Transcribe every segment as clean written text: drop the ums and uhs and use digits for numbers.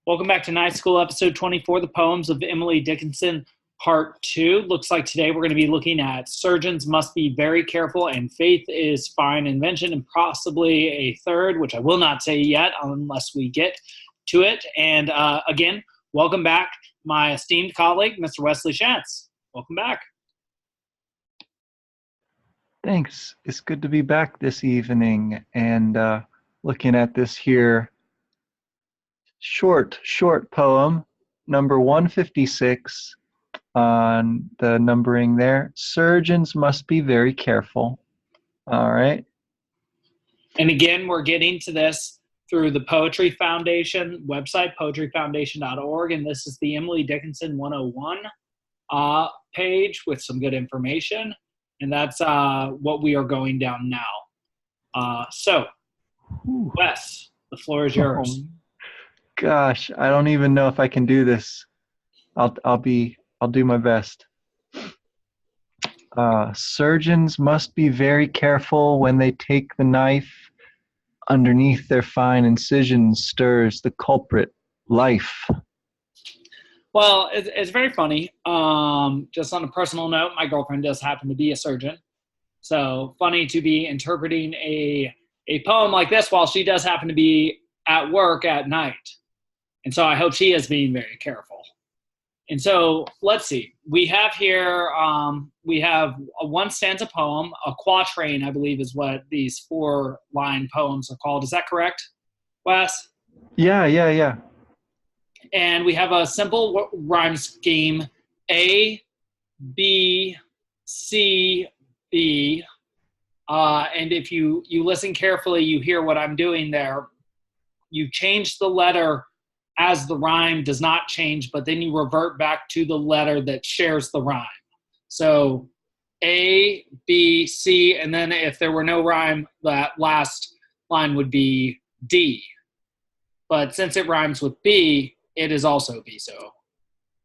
Welcome back to Night School, episode 24, The Poems of Emily Dickinson, part 2. Looks like today we're going to be looking at Surgeons Must Be Very Careful and Faith is Fine, Invention, and possibly a third, which I will not say yet unless we get to it. And again, welcome back, my esteemed colleague, Mr. Wesley Schantz. Welcome back. Thanks. It's good to be back this evening and looking at this here short poem, number 156 on the numbering there. Surgeons must be very careful. All right. And again, we're getting to this through the Poetry Foundation website, poetryfoundation.org, and this is the Emily Dickinson 101 page with some good information, and that's what we are going down now. So, Wes, the floor is yours. Gosh, I don't even know if I can do this. I'll do my best. Surgeons must be very careful when they take the knife. Underneath their fine incisions stirs the culprit, life. Well, it's very funny. Just on a personal note, my girlfriend does happen to be a surgeon. So funny to be interpreting a poem like this while she does happen to be at work at night. And so I hope she is being very careful. And so let's see. We have here, we have a one stanza poem, a quatrain, I believe is what these 4-line poems are called. Is that correct, Wes? Yeah. And we have a simple rhyme scheme, A, B, C, B. And if you listen carefully, you hear what I'm doing there. You change the letter as the rhyme does not change, but then you revert back to the letter that shares the rhyme. So A, B, C, and then if there were no rhyme, that last line would be D. But since it rhymes with B, it is also B. So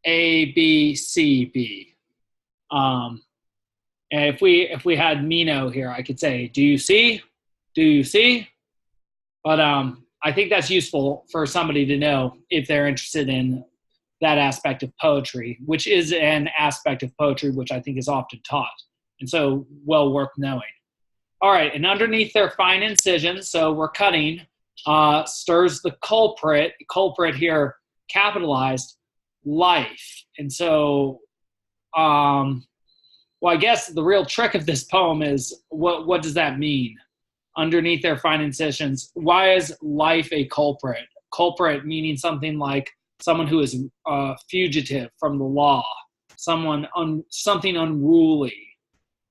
A, B, C, B. And if we had Mino here, I could say, do you see? Do you see? But I think that's useful for somebody to know if they're interested in that aspect of poetry, which is an aspect of poetry which I think is often taught, and so well worth knowing. All right, and underneath their fine incisions, so we're cutting, stirs the culprit here capitalized, life. And so, well, I guess the real trick of this poem is what does that mean? Underneath their fine incisions, why is life a culprit? Culprit meaning something like someone who is fugitive from the law, something unruly.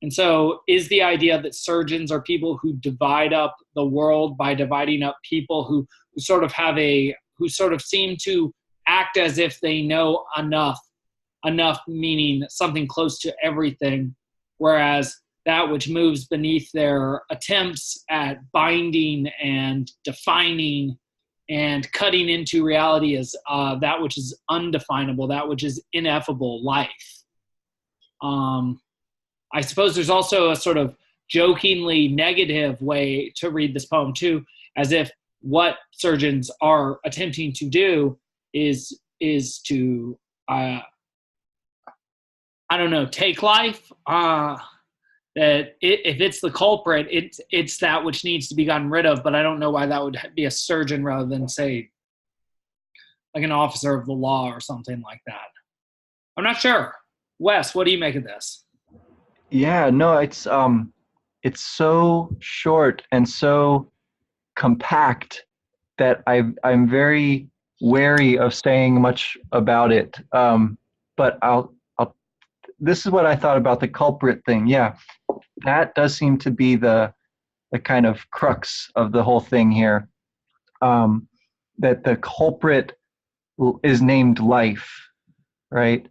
And so is the idea that surgeons are people who divide up the world by dividing up people who sort of seem to act as if they know enough meaning something close to everything, whereas that which moves beneath their attempts at binding and defining and cutting into reality is that which is undefinable, that which is ineffable, life. I suppose there's also a sort of jokingly negative way to read this poem too, as if what surgeons are attempting to do is to, take life. That if it's the culprit, it's that which needs to be gotten rid of, but I don't know why that would be a surgeon rather than, say, like an officer of the law or something like that. I'm not sure. Wes, what do you make of this? Yeah, no, it's so short and so compact that I'm very wary of saying much about it. But this is what I thought about the culprit thing. Yeah, that does seem to be the kind of crux of the whole thing here. That the culprit is named life, right?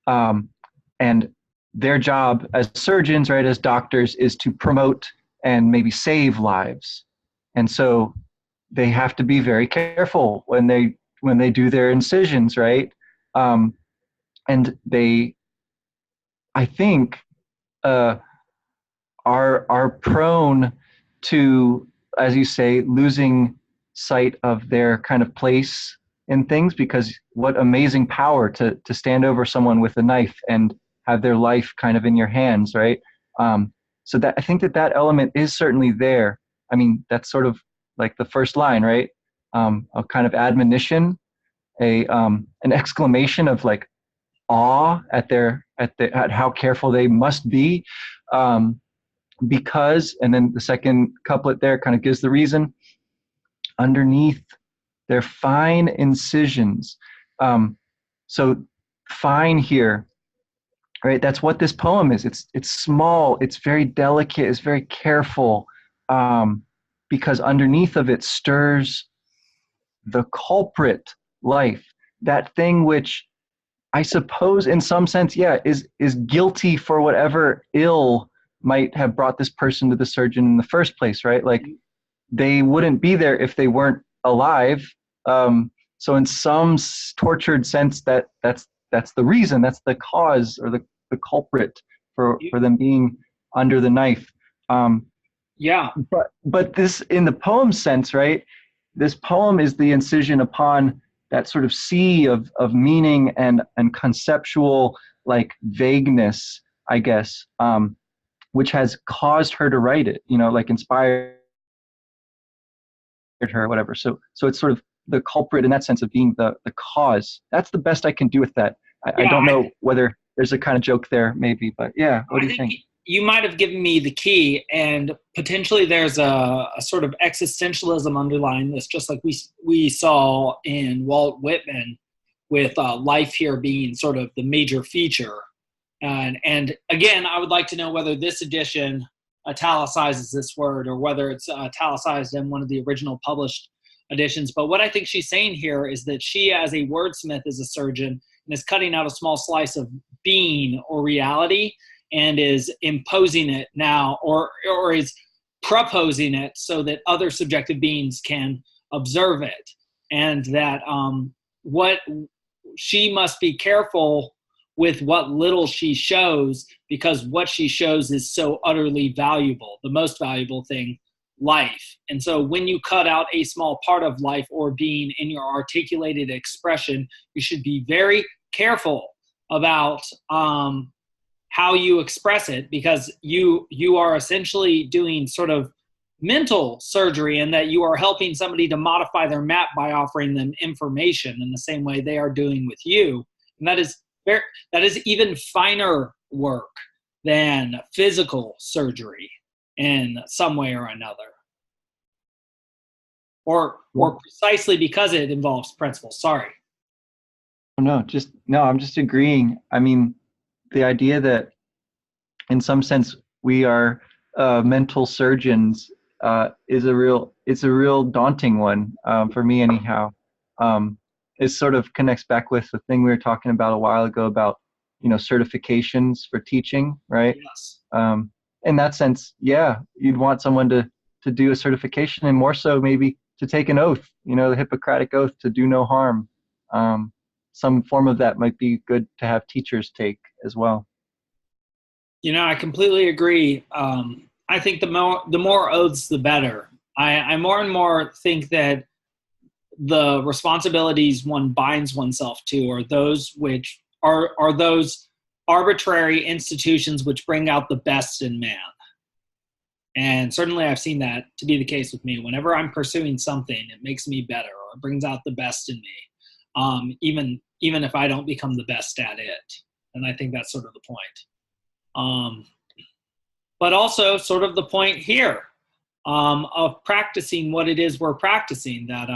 And their job as surgeons, right, as doctors, is to promote and maybe save lives. And so they have to be very careful when they do their incisions, right? And they, I think, are prone to, as you say, losing sight of their kind of place in things, because what amazing power to stand over someone with a knife and have their life kind of in your hands, right? So that I think that element is certainly there. I mean, that's sort of like the first line, right? A kind of admonition, an exclamation of like awe at how careful they must be, um, because, and then the second couplet there kind of gives the reason. Underneath their fine incisions. So fine here, right? That's what this poem is. It's small. It's very delicate. It's very careful, because underneath of it stirs the culprit life, that thing which I suppose in some sense, yeah, is guilty for whatever ill might have brought this person to the surgeon in the first place, right? Like they wouldn't be there if they weren't alive. So in some tortured sense, that's the reason, that's the cause or the culprit for them being under the knife. Yeah. But this, in the poem sense, right? This poem is the incision upon that sort of sea of meaning and conceptual like vagueness, I guess, which has caused her to write it, like inspired her or whatever. So it's sort of the culprit in that sense of being the cause. That's the best I can do with that. I don't know whether there's a kind of joke there, maybe, but yeah. What do you think? You might have given me the key, and potentially there's a sort of existentialism underlying this, just like we saw in Walt Whitman, with life here being sort of the major feature. And again, I would like to know whether this edition italicizes this word or whether it's italicized in one of the original published editions. But what I think she's saying here is that she, as a wordsmith, is a surgeon and is cutting out a small slice of being or reality and is imposing it now, or is proposing it so that other subjective beings can observe it. And that what she must be careful with what little she shows, because what she shows is so utterly valuable, the most valuable thing, life. And so when you cut out a small part of life or being in your articulated expression, you should be very careful about how you express it, because you are essentially doing sort of mental surgery, in that you are helping somebody to modify their map by offering them information in the same way they are doing with you. And that is even finer work than physical surgery in some way or another, or precisely because it involves principles. Sorry. No, I'm just agreeing. I mean, the idea that in some sense we are mental surgeons is it's a real daunting one, for me anyhow. It sort of connects back with the thing we were talking about a while ago about certifications for teaching, right? Yes. In that sense, yeah, you'd want someone to do a certification, and more so maybe to take an oath, the Hippocratic oath to do no harm. Some form of that might be good to have teachers take as well. I completely agree. I think the more oaths, the better. I more and more think that the responsibilities one binds oneself to are those which are those arbitrary institutions which bring out the best in man. And certainly I've seen that to be the case with me. Whenever I'm pursuing something, it makes me better, or it brings out the best in me, even if I don't become the best at it. And I think that's sort of the point. But also sort of the point here of practicing what it is we're practicing, that,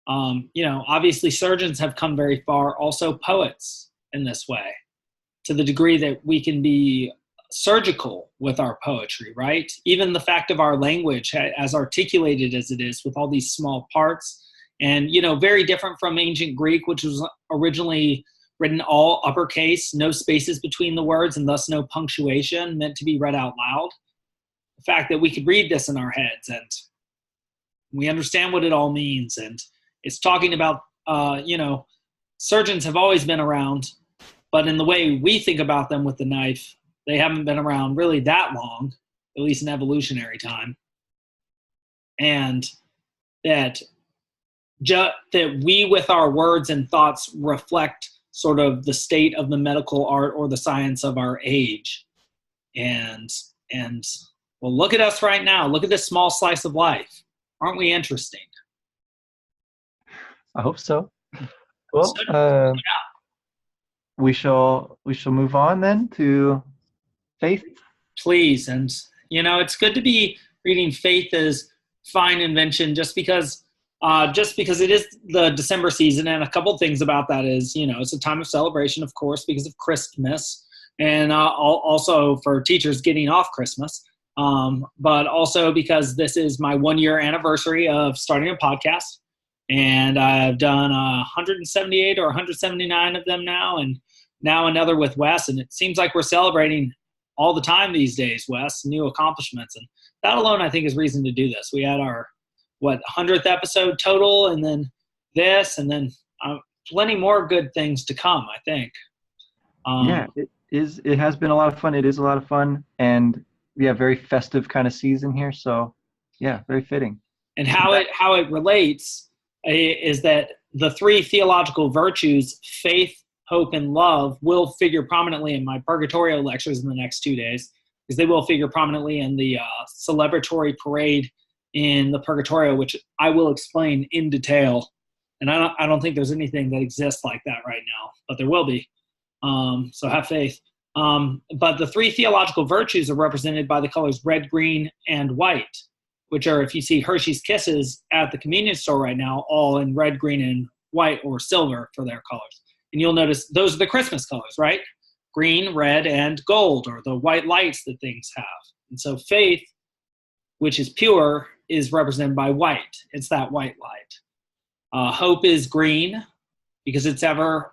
obviously surgeons have come very far, also poets in this way, to the degree that we can be surgical with our poetry, right? Even the fact of our language, as articulated as it is, with all these small parts, and, very different from ancient Greek, which was originally written all uppercase, no spaces between the words, and thus no punctuation, meant to be read out loud. The fact that we could read this in our heads and we understand what it all means, and it's talking about, surgeons have always been around, but in the way we think about them with the knife, they haven't been around really that long, at least in evolutionary time. And that that we with our words and thoughts reflect sort of the state of the medical art or the science of our age. And well, look at us right now. Look at this small slice of life. Aren't we interesting? I hope so. Well, we shall move on then to faith. Please. And it's good to be reading Faith as Fine Invention, just because it is the December season. And a couple of things about that is, it's a time of celebration, of course, because of Christmas, and also for teachers getting off Christmas. But also because this is my 1-year anniversary of starting a podcast. And I've done 178 or 179 of them now, and now another with Wes. And it seems like we're celebrating all the time these days, Wes, new accomplishments. And that alone, I think, is reason to do this. We had our, 100th episode total, and then this, and then plenty more good things to come, I think. It has been a lot of fun. It is a lot of fun. And we have very festive kind of season here. So, yeah, very fitting. And how it relates is that the 3 theological virtues, faith, hope, and love, will figure prominently in my purgatorial lectures in the next 2 days, because they will figure prominently in the celebratory parade in the purgatorio, which I will explain in detail. And I don't think there's anything that exists like that right now, but there will be. So have faith. But the 3 theological virtues are represented by the colors red, green, and white, which are, if you see Hershey's Kisses at the convenience store right now, all in red, green, and white, or silver for their colors. And you'll notice those are the Christmas colors, right? Green, red, and gold, or the white lights that things have. And so faith, which is pure, is represented by white. It's that white light. Hope is green because it's ever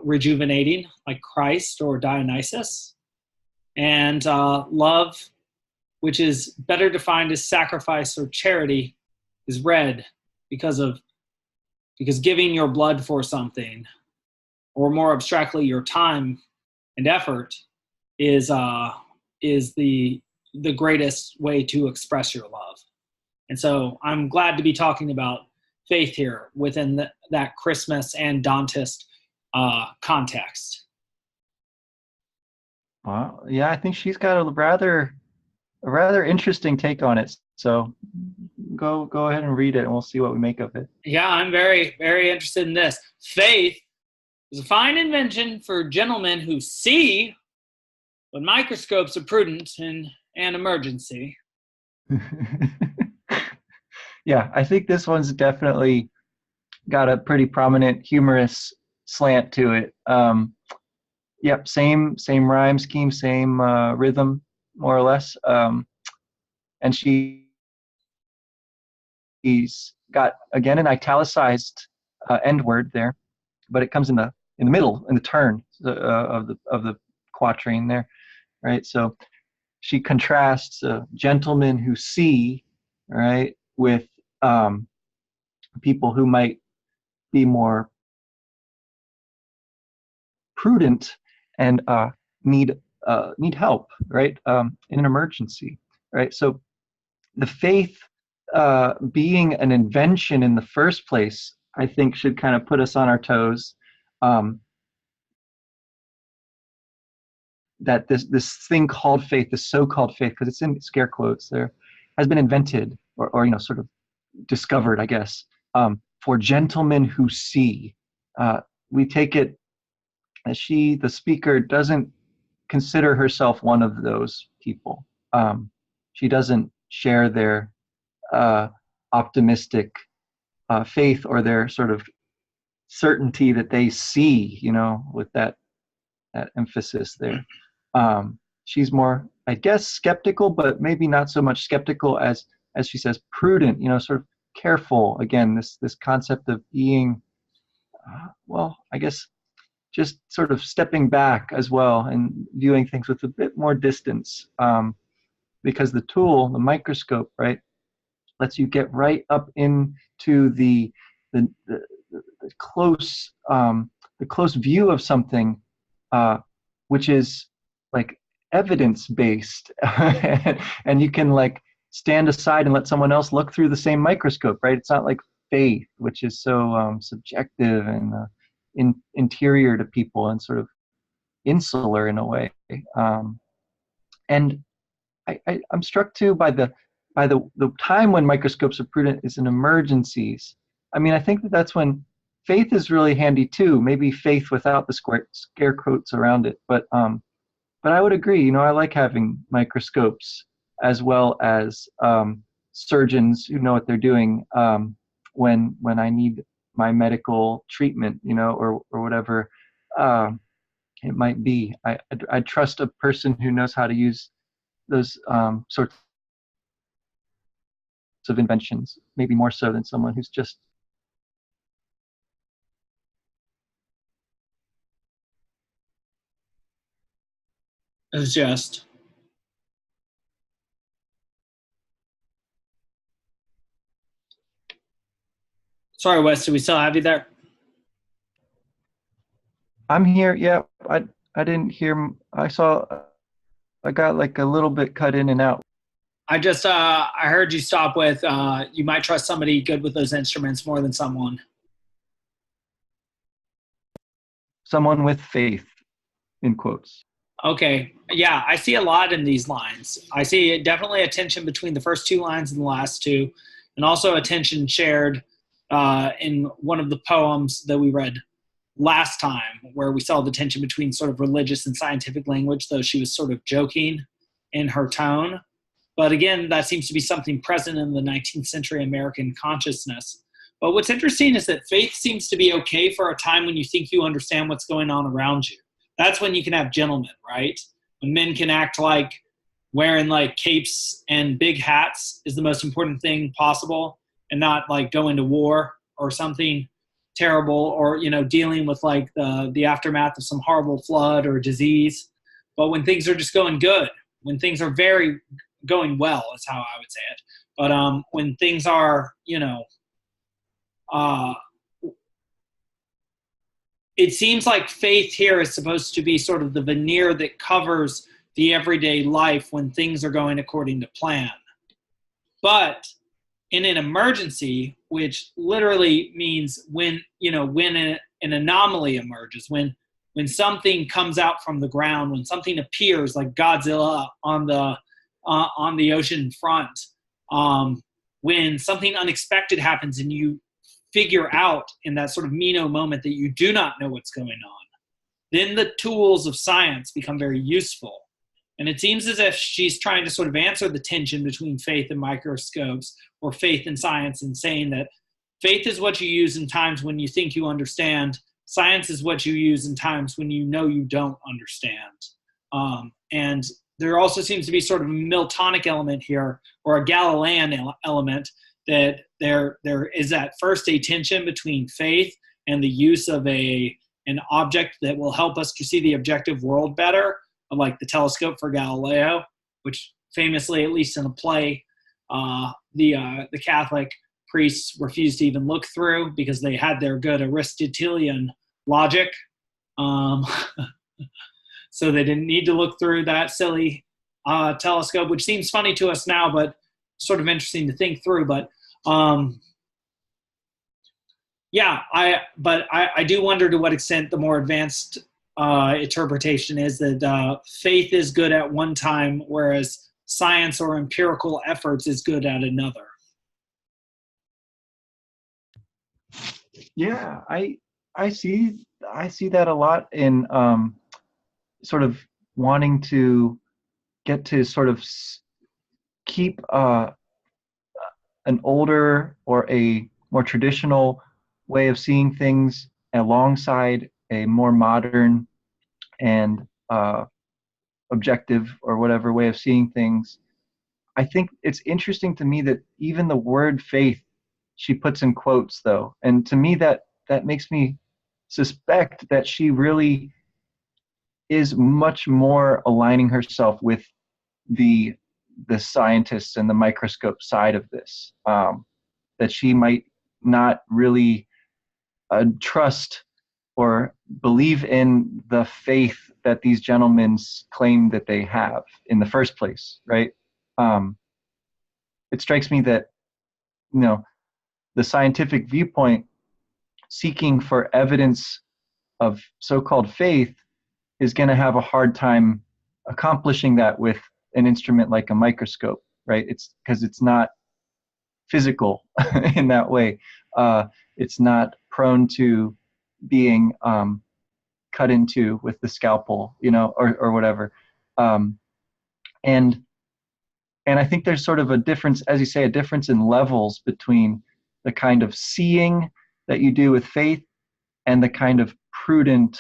rejuvenating, like Christ or Dionysus. And love, which is better defined as sacrifice or charity, is red because giving your blood for something, or more abstractly, your time and effort, is the greatest way to express your love. And so I'm glad to be talking about faith here within that Christmas and Dantist context. Well, yeah, I think she's got a rather interesting take on it. So go ahead and read it, and we'll see what we make of it. Yeah, I'm very, very interested in this. Faith is a fine invention for gentlemen who see with microscopes of prudence in an emergency. Yeah, I think this one's definitely got a pretty prominent humorous slant to it. Yep, same rhyme scheme, same rhythm, more or less. And she's got, again, an italicized end word there, but it comes in the middle, in the turn of the quatrain there, right? So she contrasts gentlemen who see, right, with people who might be more prudent and need help, right, in an emergency, right? So the faith being an invention in the first place, I think, should kind of put us on our toes. That this thing called faith, this so-called faith, because it's in scare quotes there, has been invented or sort of discovered, I guess, for gentlemen who see. We take it as the speaker, doesn't consider herself one of those people. She doesn't share their optimistic faith or their sort of certainty that they see, with that emphasis there. She's more, I guess, skeptical, but maybe not so much skeptical as she says, prudent, sort of careful. Again, this concept of being, I guess, just sort of stepping back as well and viewing things with a bit more distance, because the tool, the microscope, right, lets you get right up into the close view of something, which is like evidence-based, and you can like stand aside and let someone else look through the same microscope, right? It's not like faith, which is so subjective and interior to people and sort of insular in a way. And I'm struck too by the time when microscopes are prudent is in emergencies. I mean, I think that's when faith is really handy too. Maybe faith without the scare quotes around it. But I would agree. I like having microscopes as well as surgeons who know what they're doing when I need my medical treatment, or whatever it might be. I trust a person who knows how to use those sorts of inventions, maybe more so than someone who's just. It's just. Sorry, Wes, do we still have you there? I'm here. Yeah, I didn't hear. I got like a little bit cut in and out. I heard you stop with you might trust somebody good with those instruments more than someone. Someone with faith, in quotes. Okay. Yeah, I see a lot in these lines. I see definitely a tension between the first two lines and the last two, and also a tension shared in one of the poems that we read last time, where we saw the tension between sort of religious and scientific language, though she was sort of joking in her tone. But again, that seems to be something present in the 19th century American consciousness. But what's interesting is that faith seems to be okay for a time when you think you understand what's going on around you. That's when you can have gentlemen, right? When men can act like wearing like capes and big hats is the most important thing possible, and not like go into war or something terrible, or dealing with like the aftermath of some horrible flood or disease. But when things are just going good, when things are very going well, is how I would say it. But when things are, it seems like faith here is supposed to be sort of the veneer that covers the everyday life when things are going according to plan. But in an emergency, which literally means when an anomaly emerges, when something comes out from the ground, when something appears like Godzilla on the ocean front, when something unexpected happens and you figure out in that sort of Mino moment that you do not know what's going on, then the tools of science become very useful. And it seems as if she's trying to sort of answer the tension between faith and microscopes, or faith and science, and saying that faith is what you use in times when you think you understand. Science is what you use in times when you know you don't understand. And there also seems to be sort of a Miltonic element here, or a Galilean element, that there is at first a tension between faith and the use of an object that will help us to see the objective world better, like the telescope for Galileo, which famously, at least in a play, the Catholic priests refused to even look through because they had their good Aristotelian logic. So they didn't need to look through that silly telescope, which seems funny to us now, but sort of interesting to think through. But yeah, I do wonder to what extent the more advanced interpretation is that faith is good at one time, whereas science or empirical efforts is good at another. Yeah, I see that a lot in sort of wanting to get to sort of keep an older or a more traditional way of seeing things alongside a more modern and objective or whatever way of seeing things. I think it's interesting to me that even the word faith she puts in quotes, though, and to me that makes me suspect that she really is much more aligning herself with the scientists and the microscope side of this. That she might not really trust or believe in the faith that these gentlemen claim that they have in the first place, right? It strikes me that, you know, the scientific viewpoint, seeking for evidence of so-called faith is going to have a hard time accomplishing that with an instrument like a microscope, right? It's because it's not physical in that way. It's not prone to being cut into with the scalpel, or whatever. Um, and and I think there's sort of a difference, as you say, a difference in levels between the kind of seeing that you do with faith and the kind of prudent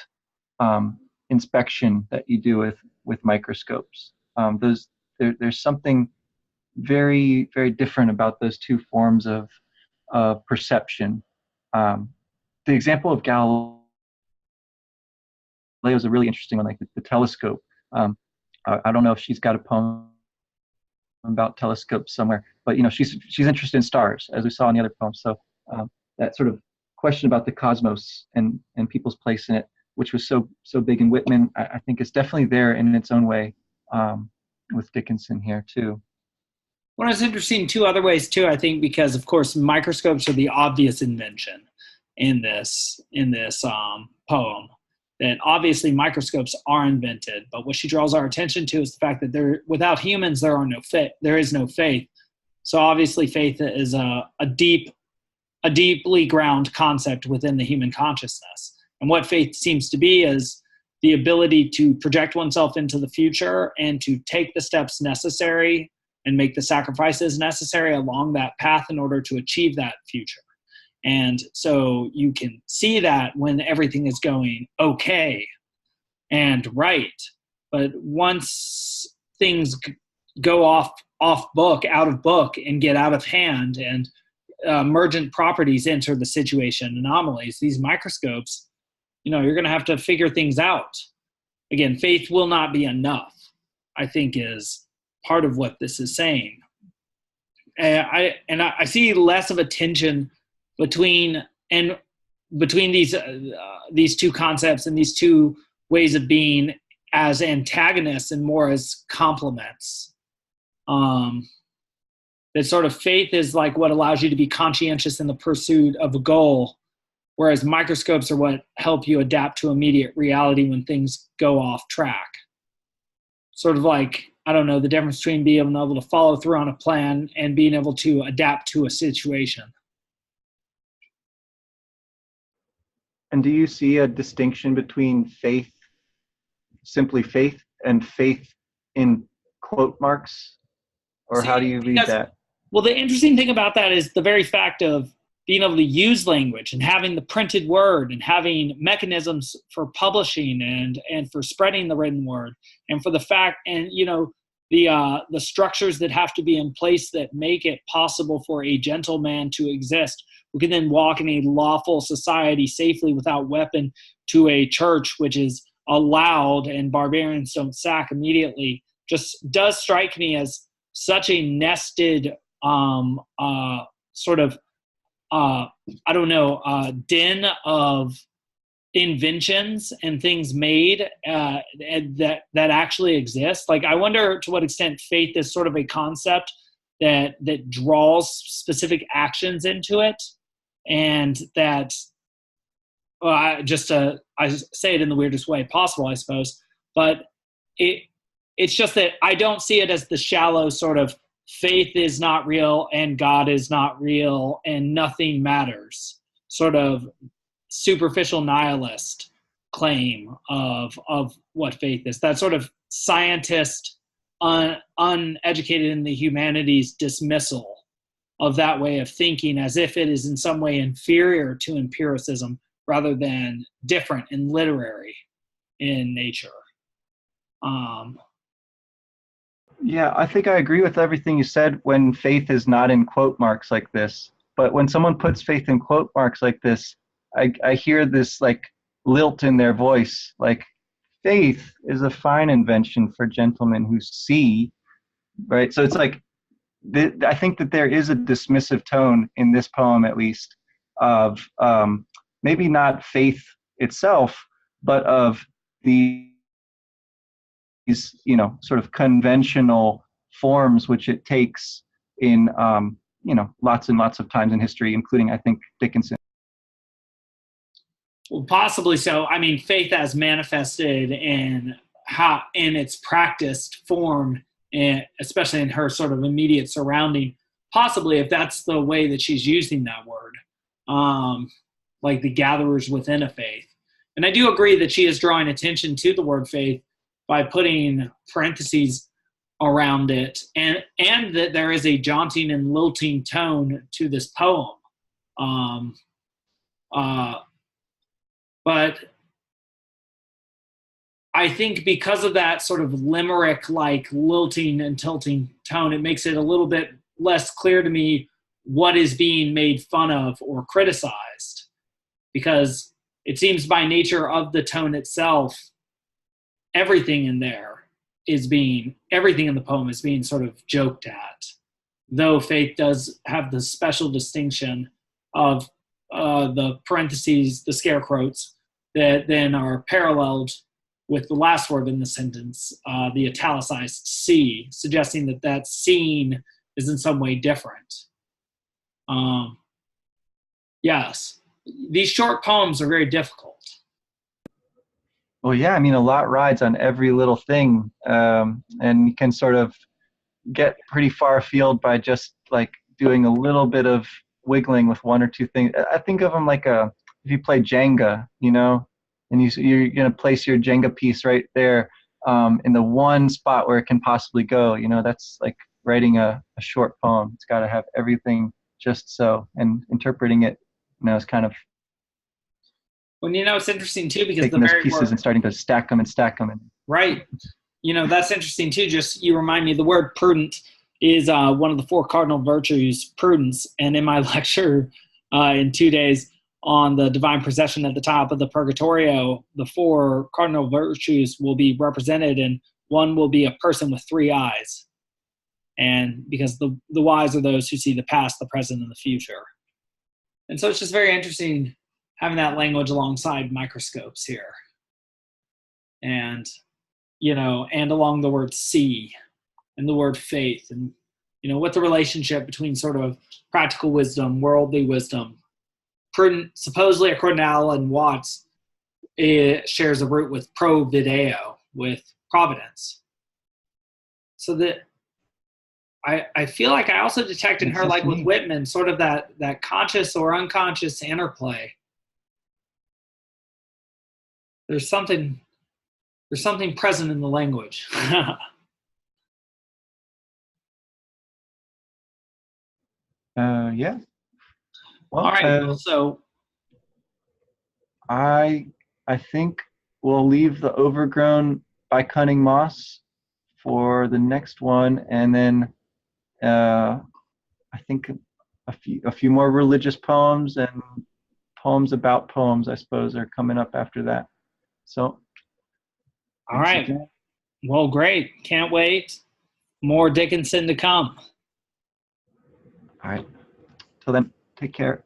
inspection that you do with microscopes. There's something very, very different about those two forms of perception. The example of Galileo is a really interesting one, like the telescope. I don't know if she's got a poem about telescopes somewhere, but she's interested in stars, as we saw in the other poem. So that sort of question about the cosmos and people's place in it, which was so big in Whitman, I think is definitely there in its own way with Dickinson here too. Well, it's interesting two other ways too, I think, because of course microscopes are the obvious invention in this poem. That obviously microscopes are invented, but what she draws our attention to is the fact that without humans there is no faith. So obviously faith is a deeply ground concept within the human consciousness. And what faith seems to be is the ability to project oneself into the future and to take the steps necessary and make the sacrifices necessary along that path in order to achieve that future. And so you can see that when everything is going okay and right. But once things go off book, out of book, and get out of hand, and emergent properties enter the situation, anomalies, these microscopes, you're going to have to figure things out. Again, faith will not be enough, I think, is part of what this is saying. And I see less of a tension between these two concepts and these two ways of being as antagonists and more as complements. That sort of faith is like what allows you to be conscientious in the pursuit of a goal, whereas microscopes are what help you adapt to immediate reality when things go off track. Sort of like, I don't know, the difference between being able to follow through on a plan and being able to adapt to a situation. And do you see a distinction between faith, simply faith, and faith in quote marks? Or how do you read that? Well, the interesting thing about that is the very fact of being able to use language and having the printed word and having mechanisms for publishing and for spreading the written word, and for the fact, and the structures that have to be in place that make it possible for a gentleman to exist, who can then walk in a lawful society safely without weapon to a church which is allowed and barbarians don't sack immediately, just does strike me as such a nested den of inventions and things made that actually exist. Like, I wonder to what extent faith is sort of a concept that draws specific actions into it, and that I say it in the weirdest way possible, I suppose, but it's just that I don't see it as the shallow sort of faith is not real and God is not real and nothing matters sort of superficial nihilist claim of what faith is. That sort of scientist, uneducated in the humanities dismissal of that way of thinking as if it is in some way inferior to empiricism rather than different and literary in nature. Yeah, I think I agree with everything you said when faith is not in quote marks like this. But when someone puts faith in quote marks like this, I hear this like lilt in their voice, like faith is a fine invention for gentlemen who see, right? So it's like, I think that there is a dismissive tone in this poem, at least, of maybe not faith itself, but of these, sort of conventional forms which it takes in lots and lots of times in history, including, I think, Dickinson. Well, possibly so. I mean, faith as manifested in its practiced form, and especially in her sort of immediate surrounding, possibly if that's the way that she's using that word, like the gatherers within a faith. And I do agree that she is drawing attention to the word faith by putting parentheses around it, and that there is a jaunting and lilting tone to this poem. But I think because of that sort of limerick-like lilting and tilting tone, it makes it a little bit less clear to me what is being made fun of or criticized, because it seems by nature of the tone itself, everything in the poem is being sort of joked at, though faith does have the special distinction of the parentheses, the scare quotes, that then are paralleled with the last word in the sentence, the italicized C, suggesting that scene is in some way different. Yes, these short poems are very difficult. Well, yeah, I mean, a lot rides on every little thing, and you can sort of get pretty far afield by just like doing a little bit of wiggling with one or two things. I think of them like if you play Jenga, and you're going to place your Jenga piece right there in the one spot where it can possibly go. That's like writing a short poem. It's got to have everything just so, and interpreting it, is kind of. Well, it's interesting too, because taking those pieces and starting to stack them. Right. That's interesting too. Just you remind me, the word prudent is one of the 4 cardinal virtues, prudence. And in my lecture in 2 days on the divine procession at the top of the Purgatorio, the 4 cardinal virtues will be represented, and one will be a person with 3 eyes. And because the wise are those who see the past, the present, and the future. And so it's just very interesting having that language alongside microscopes here. And, and along the word see and the word faith, and, what the relationship between sort of practical wisdom, worldly wisdom, prudent, supposedly according to Alan Watts, it shares a root with provideo, with providence. So that I feel like I also detect in her, like with Whitman, sort of that conscious or unconscious interplay. There's something present in the language. Yeah. Well, all right. So I think we'll leave the overgrown by cunning moss for the next one, and then I think a few more religious poems and poems about poems, I suppose, are coming up after that. So, all right. Again. Well, great. Can't wait. More Dickinson to come. All right. Till then, take care.